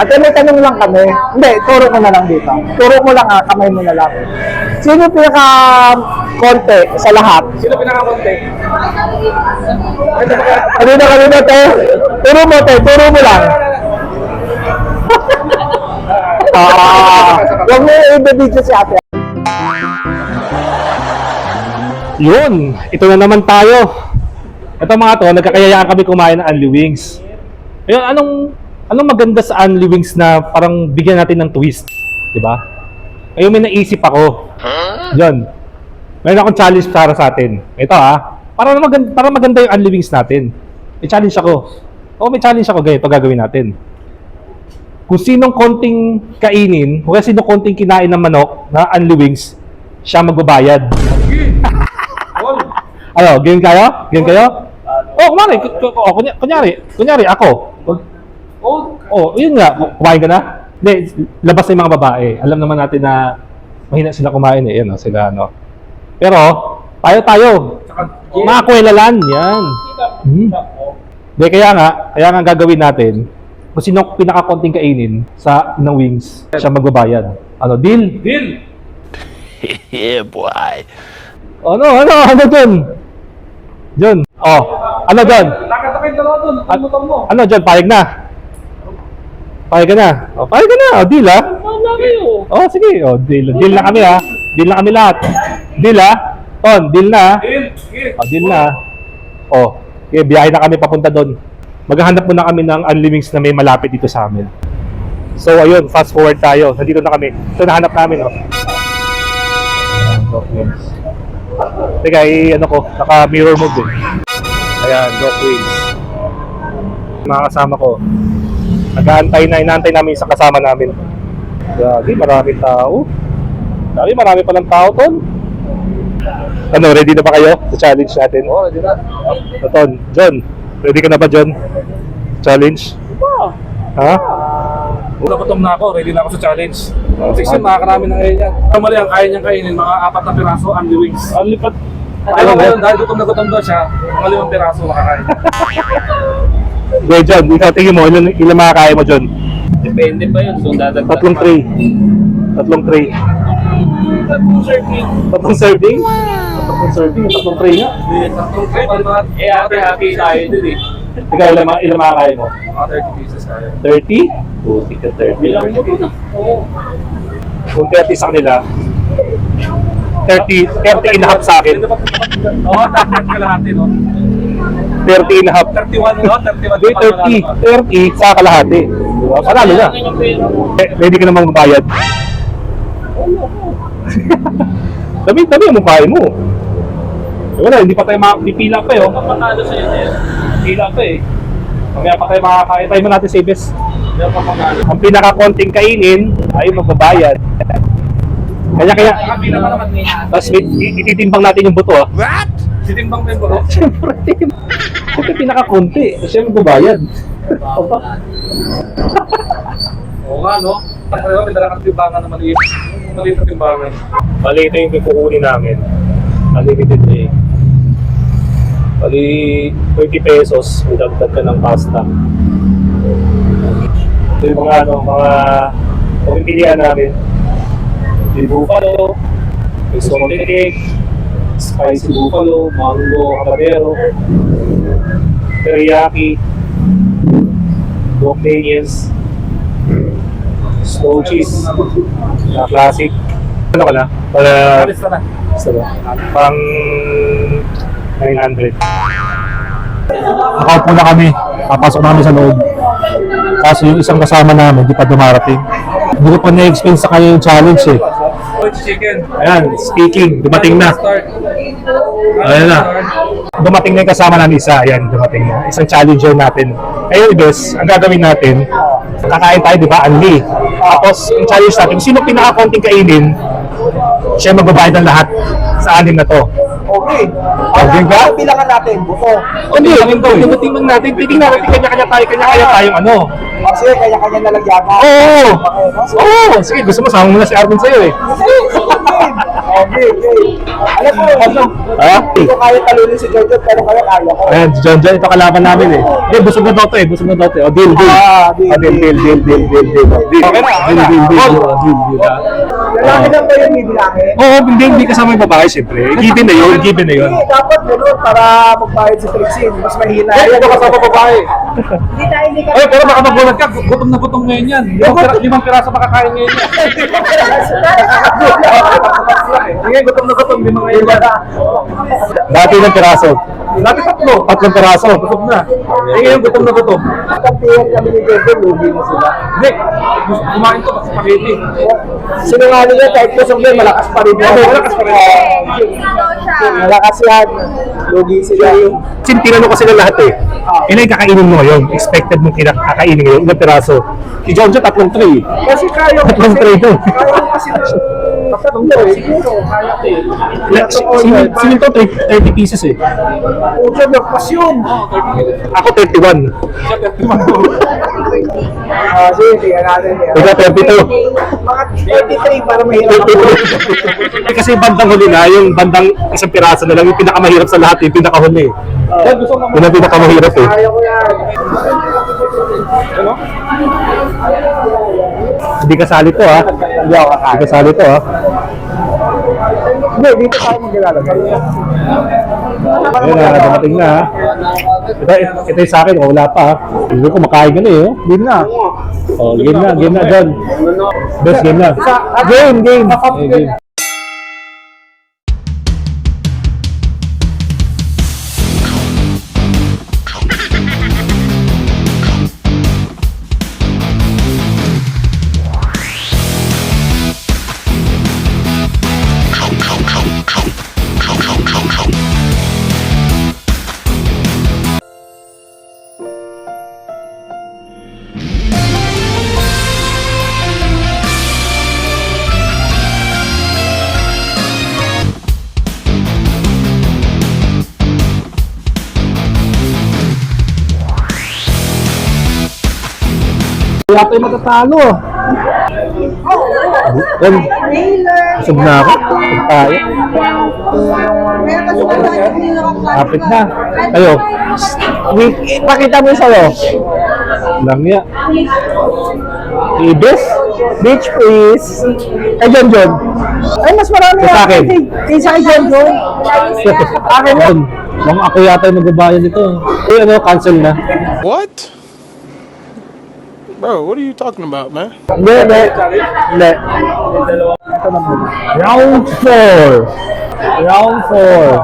Ate, may tanong lang kami. Hindi, turo ko na lang dito. Turo mo lang kamay mo na lang. Sino pinaka-konti sa lahat? Sino pinakakonti? Kanina, te. Turo mo, te. Turo mo lang. Huwag mo i-video si ate. Yun, ito na naman tayo. Ito mga to, nagkakayayaan kami kumain ng Unli Wings. Ayun, anong maganda sa Unli Wings na parang bigyan natin ng twist, di ba? Ayun, may naisip ako. Yun. Mayroon akong challenge para sa atin. Ito para maganda yung Unli Wings natin. May challenge ako. May challenge ako, ganito gagawin natin. Kung sinong konting kainin, o sinong konting kinain ng manok na Unli Wings, siya magbabayad. Ano, game kayo? Game kayo? Kunyari ako. Yun nga, kumain ka na? Hindi, labas na yung mga babae. Alam naman natin na mahina sila kumain eh. Yan, sila ano. Pero, tayo. Mga kwelalan, yan. Hindi, kaya nga gagawin natin, kung sino pinakakonting kainin ng wings, siya magbabayad. Ano, deal? Deal! Yeah, boy. Ano dun? John, ano John? Nakatakin dalawa dun, motor mo. Ano John, payag na? Payag ka na? Payag ka na, deal ha? Wala kayo. Sige, deal. Deal na kami ha? Deal na kami lahat. Deal ha? Ton, deal na ha? Deal na ha? Okay, biyahe na kami papunta doon. Maghahanap muna kami ng Unli Wings na may malapit dito sa amin. So ayun, fast forward tayo. Nandito na kami. Ito nahanap namin Teka, naka-mirror mode eh. Ayan, Doc Wings. Mga kasama ko. Inaantay namin isang kasama namin. Grabe, maraming tao. Marami palang tao, Ton. Ano, ready na ba kayo sa challenge natin? Ready na. Ton, John, ready ka na ba, John? Challenge? Ha? Gutom na ako, ready na ako sa challenge. Kasi makakarami na ngayon yan. Kamali ang kaya niyang kainin, mga 4 na piraso, Unli Wings. Lipat. Ayaw ngayon, dahil gutom na gutom daw siya, mga 5 piraso makakain. Okay, John, ikaw tingin mo, ilan makakaya mo, John? Depende pa yun, so dadagdag. Tatlong tray. Tatlong serving. Tatlong serving? Tatlong tray nga. Tatlong tray, happy tayo dun eh. Ikaw, ilan makakaya mo? Mga 30 pieces tayo. 30? Buti ka 30. Bilang mo po na. Oo. Kung 30 sa kanila, 30 and a half sa akin. Oo, tapos kalahati, no? 30 and a half. 31, no? 31. Hindi, 30 sa kalahati. Diba? Panalo na. Ready ka namang magbayad. Dami ang mukhain mo. Wala, hindi pa tayo pipila pa eh. Panalo sa'yo na yan. Pila pa eh. Mamaya pa tayo makakain. Tayo mo natin sa ibes. Meron pa panalo. Ang pinakakonting kainin ay magbabayad. Kaya, Kapila ka naman niya. tapos ititimbang natin yung buto ah. What? Sitimbang din ba? Siyempre, ito pinakakonti. Siya magbabayad. Oo nga, no? Kaya may dala kang timbangan na maliit. Maliit na timbangan. Bali, ito yung kukunin namin. Unlimited eh. Bali, 30 pesos. Dagdag ka ng pasta. Ito yung mga pagpipilian namin. Yung buffalo, exotic cake, spicy buffalo, mango habanero, teriyaki, Docanians, slow cheese, na classic. Ano ka na? Alis na na. Pang 900. Nakaupo na kami. Papasok namin sa loob. Kaso yung isang kasama namin, di pa dumarating. Hindi ko pa na-explain sa kanya yung challenge eh. Chicken. Ayan, speaking, dumating na. Start. Ayan na. Dumating na yung kasama namin isa. Ayan, dumating na. Isang challenger natin. Ayun, Ibes, ang gagawin natin, kakain tayo, di ba, Unli. Tapos, yung challenge natin, kung sino pinaka-konting kainin, siya magbabayad ng lahat sa anim na to. Okay. Okay ka? Bilangan natin, buto. Hindi, timbang natin. Titingnan natin, kanya-kanya tayong ano. Sige, kanya-kanya na lang yan. Oo! Oo! Sige, gusto mo, sama mo na si Arvin sa'yo eh. Okay, okay. Alam ko, Ha? hindi ko kaya talunin si Jojo, pero kayo kaya ko. Ayan, John, ito kalaban namin eh. Hindi, busog na daw to eh, busog na daw to eh. O, deal, deal. Deal. Deal. Okay na, okay na. Deal. Lalaki lang ba yung bibilangin? Oo, hindi kasama yung babae, siyempre. Given na yun. Hindi, dapat gano'n para magbayad sa Trixie. Mas mahina. Ay, ito kasama babae. Hindi ka. Ay, pero baka magulat ka, gutom na gutom ngayon yan. Limang piraso makakain ngayon yan. Sige, gutom na gutom, limang ngayon yan. Dati ng piraso. Dati tatlo. Tatlong piraso. Gutom na. Eh, ngayon gutom na gutom. Kampihan kami ni Jojo, lugi na sila. Hindi, kumain to kasi spaghetti. Sinungaling niya, kahit kusog din, malakas pa rin. Malakas pa rin. Malakas yan. Lugi sila. Kasi tinanong ko sila lahat eh. Ilan yung kakainin mo ngayon? Expected mong kakainin ngayon? Ilang piraso? Si John, tatlong tray. Kasi kaya ko Tatlong tray to. Kaya ko kasi tatlong tray. Siguro, kaya ko. Sino to? 30 pieces eh. Puso, nagpasyon. Ako 31. Sige, tingnan natin yan. Ikaw 32. Mga 33 para mahirap. Eh, kasi bandang huli na, yung bandang isang piraso na lang, yung pinakamahirap sa lahat, yung pinakahuli. Yun ang pinakamahirap eh. Kaya ko yan. Ano? Hindi kasali to ha. Hindi ako Hindi kakain. kasali to ha. Hindi, dito tayo maglalagay. Ayun na, dumating na ha. Ito yung sa akin, wala pa ha. Hindi ko makain ka na eh. Game na. Oh, game na, John. Best game na. Game. Eh, game. Wala tayo matatalo. John, busog na ako. Busog tayo. Kapit na. Ayo. Pakita mo yung sayo. Lang ya. Ibis. Beach please. Kay John. Ay, mas marami Sa akin. Kaysa kay John. Akin na. Mga ako yata yung nagbabayad nito. Eh, ano, cancel na. What? Bro, what are you talking about, man? Hindi. Round 4. Round 4.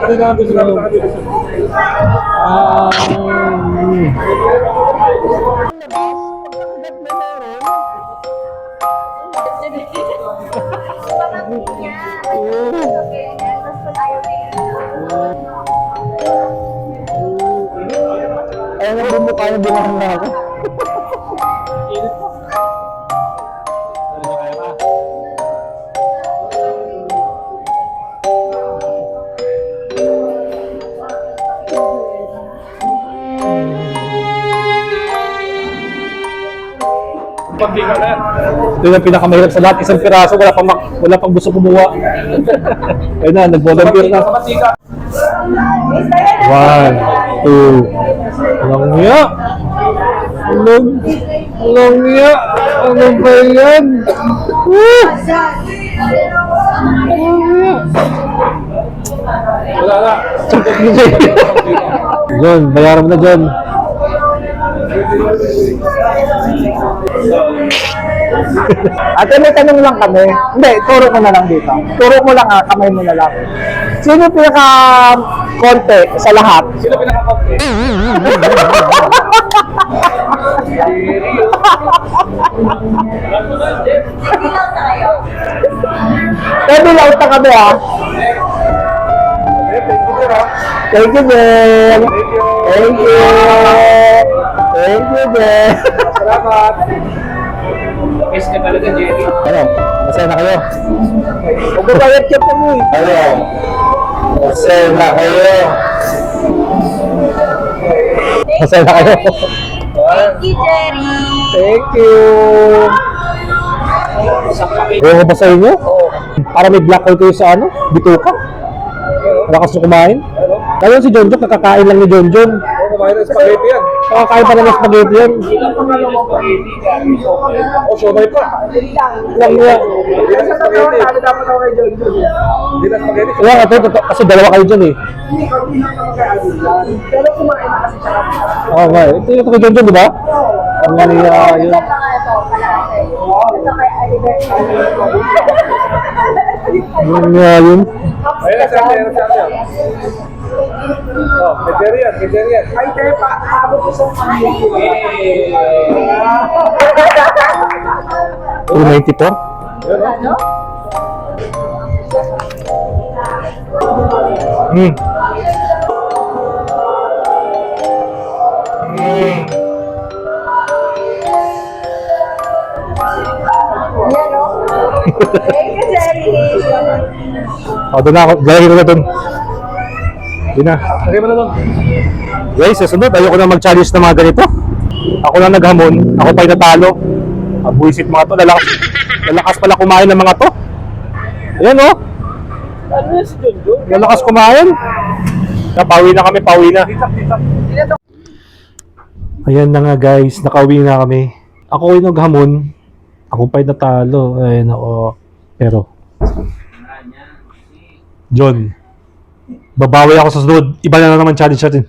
Ano na ang gusto namin sa kanila? Ayaw na bumukha na bilang na ako. Pagkika na yan. Ito yung pinakamahirap sa lahat. Isang piraso, wala pang gusto kumuha. Ayun na, nag-volunteer na. Pagkika. 1, 2. Walang niya. Walang niya. Ano ba yan? Wala na. John, bayaran mo na, John. Ate, may tanong lang kami. Hindi, turo ko na lang dito. Turo mo lang kamay mo na lang. Sino yung pinaka-konti sa lahat? Sino pinaka-konti? Pwede lang ta kami ha. Thank you, Ben. Thank you. Thank you, Ben. Salamat. Miss ka talaga, Jerry. Ano? Masaya na kayo? Magbabayad ka po mo eh. Ano? Masaya na kayo. Masaya na kayo. Thank you, Jerry. Thank you. Ewan ko ba sa inyo? Para may black hole kayo sa ano? Bituka? Lakas na kumain? Kaya si Jonjon, nakakain lang ni Jonjon. Kumain ng spaghetti yan. Nakakain pa ng spaghetti yan. O, siomay pa. Lang niya. Hindi na spaghetti. dapat ako kay John John. Hindi na spaghetti. Kaya ito, kasi dalawa kayo dyan eh. Hindi ko pero kumain na kasi siya. Oo nga eh. Ito yung kay Jonjon, di ba? Ang maniya yun. Ang maniya yun. Ayan na siya, ayan na siya. Oh, vegetarian, vegetarian. Ay, tayo pa, abot ko sa kanila. 294? Hmm. O, doon na ako. Galagay ko na doon. Doon na. Lagay mo na doon. Guys, sa sunod, ayoko na mag-challenge ng mga ganito. Ako na naghamon, ako pa'y natalo. Buisit mga to, lalakas pala kumain ng mga to. Ayan o. Lalakas kumain. Pauwi na kami, pauwi na. Ayan na nga guys, nakauwi na kami. Ako yung naghamon, ako pa'y natalo. Ayan o. Pero, John, babawi ako sa sunod. Iba na naman challenge natin.